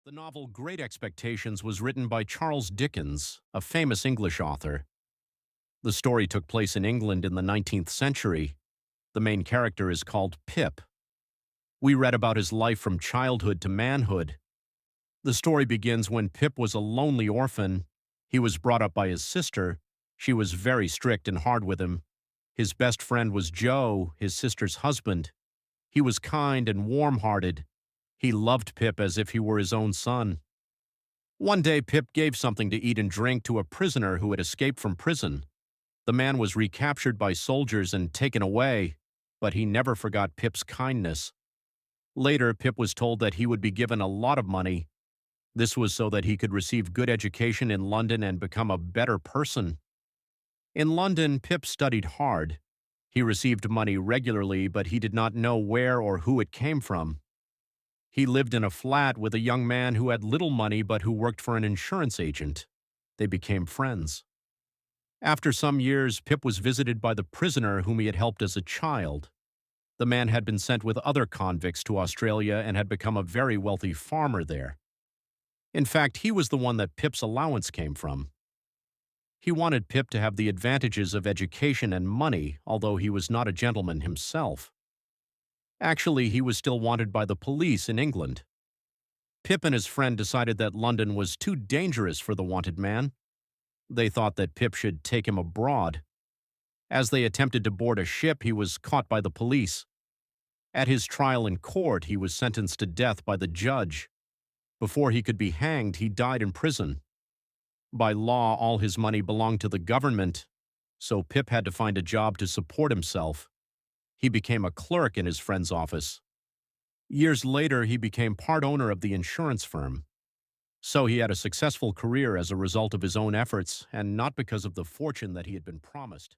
The novel Great Expectations was written by Charles Dickens, a famous English author. The story took place in England in the 19th century. The main character is called Pip. We read about his life from childhood to manhood. The story begins when Pip was a lonely orphan. He was brought up by his sister. She was very strict and hard with him. His best friend was Joe, his sister's husband. He was kind and warm-hearted. He loved Pip as if he were his own son. One day, Pip gave something to eat and drink to a prisoner who had escaped from prison. The man was recaptured by soldiers and taken away, but he never forgot Pip's kindness. Later, Pip was told that he would be given a lot of money. This was so that he could receive good education in London and become a better person. In London, Pip studied hard. He received money regularly, but he did not know where or who it came from. He lived in a flat with a young man who had little money but who worked for an insurance agent. They became friends. After some years, Pip was visited by the prisoner whom he had helped as a child. The man had been sent with other convicts to Australia and had become a very wealthy farmer there. In fact, he was the one that Pip's allowance came from. He wanted Pip to have the advantages of education and money, although he was not a gentleman himself. Actually, he was still wanted by the police in England. Pip and his friend decided that London was too dangerous for the wanted man. They thought that Pip should take him abroad. As they attempted to board a ship, he was caught by the police. At his trial in court, he was sentenced to death by the judge. Before he could be hanged, he died in prison. By law, all his money belonged to the government, so Pip had to find a job to support himself. He became a clerk in his friend's office. Years later, he became part owner of the insurance firm. So he had a successful career as a result of his own efforts and not because of the fortune that he had been promised.